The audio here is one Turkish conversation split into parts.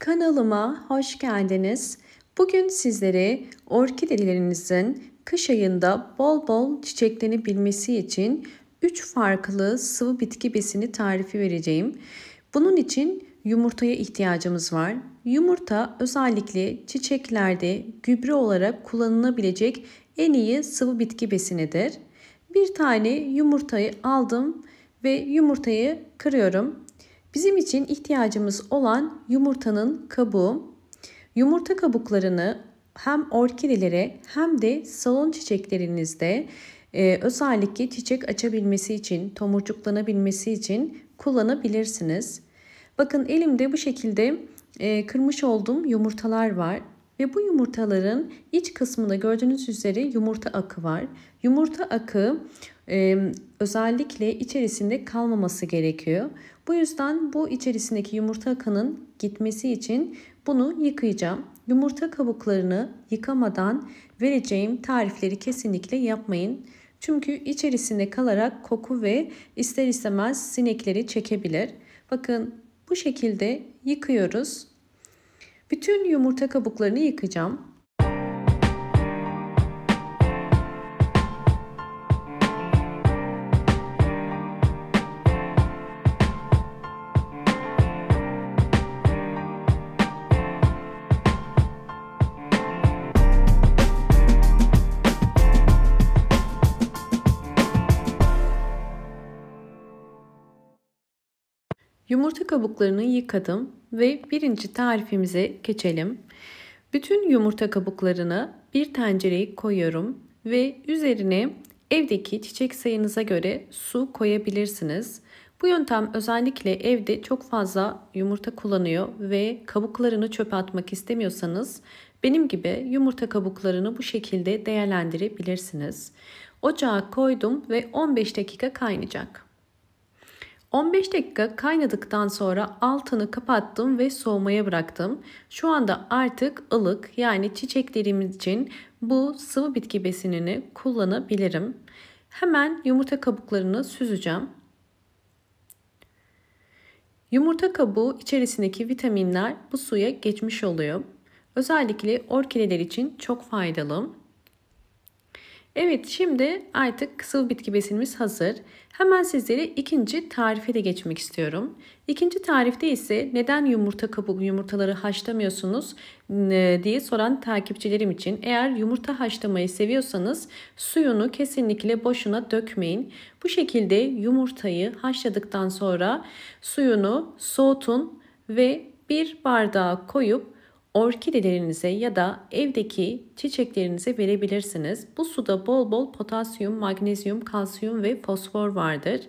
Kanalıma hoş geldiniz. Bugün sizlere orkidelerinizin kış ayında bol bol çiçeklenebilmesi için 3 farklı sıvı bitki besini tarifi vereceğim. Bunun için yumurtaya ihtiyacımız var. Yumurta özellikle çiçeklerde gübre olarak kullanılabilecek en iyi sıvı bitki besinidir. Bir tane yumurtayı aldım ve yumurtayı kırıyorum. Bizim için ihtiyacımız olan yumurtanın kabuğu. Yumurta kabuklarını hem orkidelere hem de salon çiçeklerinizde özellikle çiçek açabilmesi için, tomurcuklanabilmesi için kullanabilirsiniz. Bakın elimde bu şekilde kırmış olduğum yumurtalar var. Ve bu yumurtaların iç kısmında gördüğünüz üzere yumurta akı var. Yumurta akı özellikle içerisinde kalmaması gerekiyor. Bu yüzden bu içerisindeki yumurta akının gitmesi için bunu yıkayacağım. Yumurta kabuklarını yıkamadan vereceğim tarifleri kesinlikle yapmayın. Çünkü içerisinde kalarak koku ve ister istemez sinekleri çekebilir. Bakın bu şekilde yıkıyoruz. Bütün yumurta kabuklarını yıkayacağım. Yumurta kabuklarını yıkadım ve birinci tarifimize geçelim. Bütün yumurta kabuklarını bir tencereye koyuyorum ve üzerine evdeki çiçek sayınıza göre su koyabilirsiniz. Bu yöntem özellikle evde çok fazla yumurta kullanıyor ve kabuklarını çöpe atmak istemiyorsanız benim gibi yumurta kabuklarını bu şekilde değerlendirebilirsiniz. Ocağa koydum ve 15 dakika kaynayacak. 15 dakika kaynadıktan sonra altını kapattım ve soğumaya bıraktım. Şu anda artık ılık, yani çiçeklerimiz için bu sıvı bitki besinini kullanabilirim. Hemen yumurta kabuklarını süzeceğim. Yumurta kabuğu içerisindeki vitaminler bu suya geçmiş oluyor. Özellikle orkideler için çok faydalı. Evet, şimdi artık sıvı bitki besinimiz hazır. Hemen sizlere ikinci tarife de geçmek istiyorum. İkinci tarifte ise neden yumurtaları haşlamıyorsunuz diye soran takipçilerim için. Eğer yumurta haşlamayı seviyorsanız suyunu kesinlikle boşuna dökmeyin. Bu şekilde yumurtayı haşladıktan sonra suyunu soğutun ve bir bardağa koyup orkidelerinize ya da evdeki çiçeklerinize verebilirsiniz. Bu suda bol bol potasyum, magnezyum, kalsiyum ve fosfor vardır.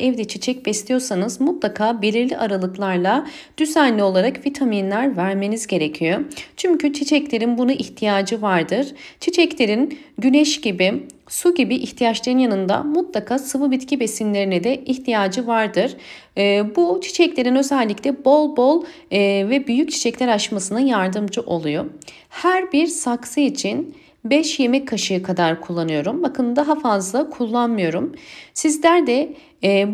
Evde çiçek besliyorsanız mutlaka belirli aralıklarla düzenli olarak vitaminler vermeniz gerekiyor. Çünkü çiçeklerin buna ihtiyacı vardır. Çiçeklerin güneş gibi, su gibi ihtiyaçların yanında mutlaka sıvı bitki besinlerine de ihtiyacı vardır. Bu çiçeklerin özellikle bol bol ve büyük çiçekler açmasına yardımcı oluyor. Her bir saksı için 5 yemek kaşığı kadar kullanıyorum. Bakın daha fazla kullanmıyorum. Sizler de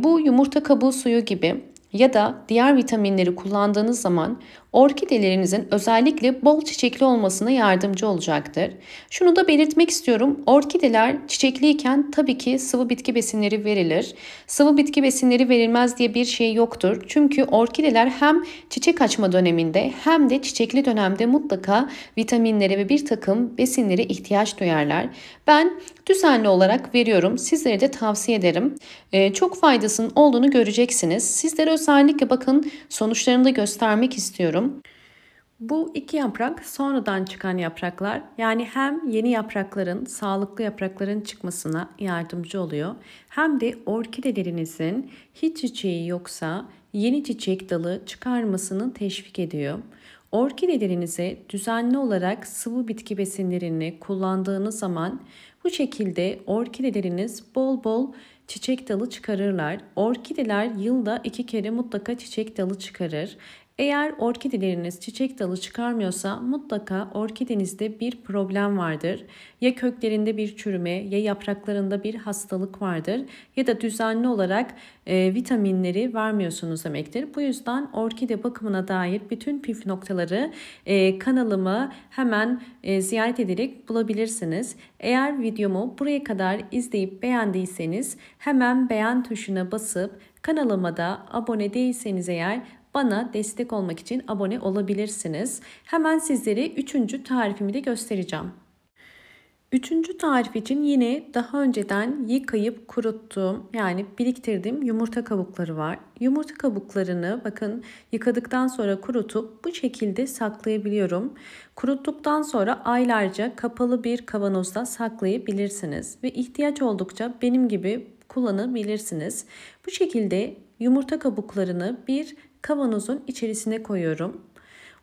bu yumurta kabuğu suyu gibi ya da diğer vitaminleri kullandığınız zaman orkidelerinizin özellikle bol çiçekli olmasına yardımcı olacaktır. Şunu da belirtmek istiyorum. Orkideler çiçekliyken tabii ki sıvı bitki besinleri verilir. Sıvı bitki besinleri verilmez diye bir şey yoktur. Çünkü orkideler hem çiçek açma döneminde hem de çiçekli dönemde mutlaka vitaminlere ve bir takım besinlere ihtiyaç duyarlar. Ben düzenli olarak veriyorum. Sizlere de tavsiye ederim. Çok faydasının olduğunu göreceksiniz. Sizlere özellikle bakın sonuçlarını da göstermek istiyorum. Bu iki yaprak sonradan çıkan yapraklar, yani hem yeni yaprakların, sağlıklı yaprakların çıkmasına yardımcı oluyor, hem de orkidelerinizin hiç çiçeği yoksa yeni çiçek dalı çıkarmasını teşvik ediyor. Orkidelerinize düzenli olarak sıvı bitki besinlerini kullandığınız zaman bu şekilde orkideleriniz bol bol çiçek dalı çıkarırlar. Orkideler yılda 2 kere mutlaka çiçek dalı çıkarır. Eğer orkideleriniz çiçek dalı çıkarmıyorsa mutlaka orkidenizde bir problem vardır. Ya köklerinde bir çürüme ya yapraklarında bir hastalık vardır ya da düzenli olarak vitaminleri vermiyorsunuz demektir. Bu yüzden orkide bakımına dair bütün püf noktaları kanalıma hemen ziyaret ederek bulabilirsiniz. Eğer videomu buraya kadar izleyip beğendiyseniz hemen beğen tuşuna basıp kanalıma da abone değilseniz eğer bana destek olmak için abone olabilirsiniz. Hemen sizlere 3. tarifimi de göstereceğim. 3. tarif için yine daha önceden yıkayıp kuruttuğum yani biriktirdiğim yumurta kabukları var. Yumurta kabuklarını bakın yıkadıktan sonra kurutup bu şekilde saklayabiliyorum. Kuruttuktan sonra aylarca kapalı bir kavanozda saklayabilirsiniz ve ihtiyaç oldukça benim gibi kullanabilirsiniz. Bu şekilde yumurta kabuklarını bir kavanozun içerisine koyuyorum.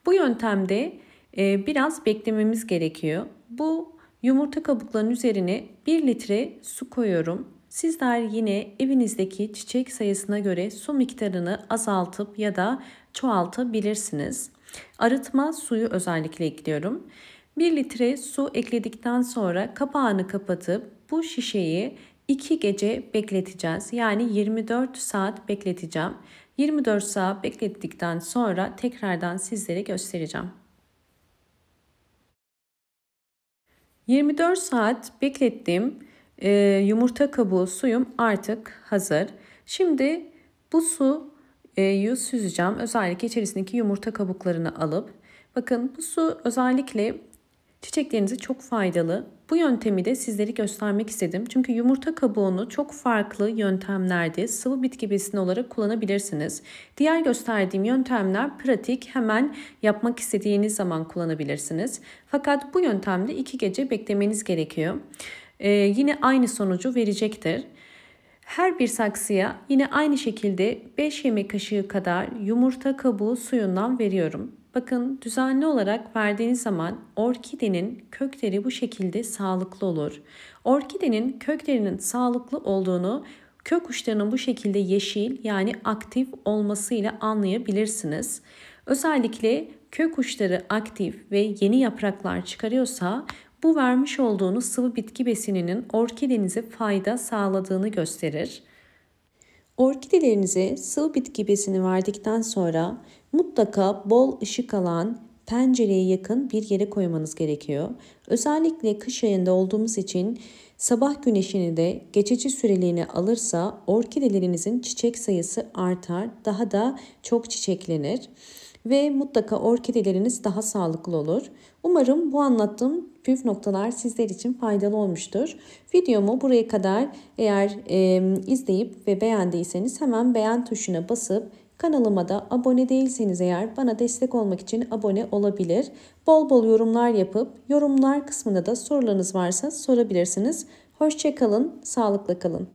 Bu yöntemde biraz beklememiz gerekiyor. Bu yumurta kabuklarının üzerine 1 litre su koyuyorum. Sizler yine evinizdeki çiçek sayısına göre su miktarını azaltıp ya da çoğaltabilirsiniz. Arıtma suyu özellikle ekliyorum. 1 litre su ekledikten sonra kapağını kapatıp bu şişeyi 2 gece bekleteceğiz. Yani 24 saat bekleteceğim. 24 saat beklettikten sonra tekrardan sizlere göstereceğim. 24 saat beklettim. Yumurta kabuğu suyum artık hazır. Şimdi bu suyu süzeceğim. Özellikle içerisindeki yumurta kabuklarını alıp. Bakın bu su özellikle çiçeklerinize çok faydalı. Bu yöntemi de sizlere göstermek istedim. Çünkü yumurta kabuğunu çok farklı yöntemlerde sıvı bitki besini olarak kullanabilirsiniz. Diğer gösterdiğim yöntemler pratik, hemen yapmak istediğiniz zaman kullanabilirsiniz. Fakat bu yöntemde 2 gece beklemeniz gerekiyor. Yine aynı sonucu verecektir. Her bir saksıya yine aynı şekilde 5 yemek kaşığı kadar yumurta kabuğu suyundan veriyorum. Bakın düzenli olarak verdiğiniz zaman orkidenin kökleri bu şekilde sağlıklı olur. Orkidenin köklerinin sağlıklı olduğunu kök uçlarının bu şekilde yeşil yani aktif olmasıyla anlayabilirsiniz. Özellikle kök uçları aktif ve yeni yapraklar çıkarıyorsa bu vermiş olduğunuz sıvı bitki besininin orkidenize fayda sağladığını gösterir. Orkidelerinize sıvı bitki besini verdikten sonra mutlaka bol ışık alan, pencereye yakın bir yere koymanız gerekiyor. Özellikle kış ayında olduğumuz için sabah güneşini de geçici süreliğine alırsa orkidelerinizin çiçek sayısı artar, daha da çok çiçeklenir ve mutlaka orkideleriniz daha sağlıklı olur. Umarım bu anlattığım püf noktalar sizler için faydalı olmuştur. Videomu buraya kadar eğer izleyip ve beğendiyseniz hemen beğen tuşuna basıp kanalıma da abone değilseniz eğer bana destek olmak için abone olabilir. Bol bol yorumlar yapıp yorumlar kısmında da sorularınız varsa sorabilirsiniz. Hoşça kalın, sağlıkla kalın.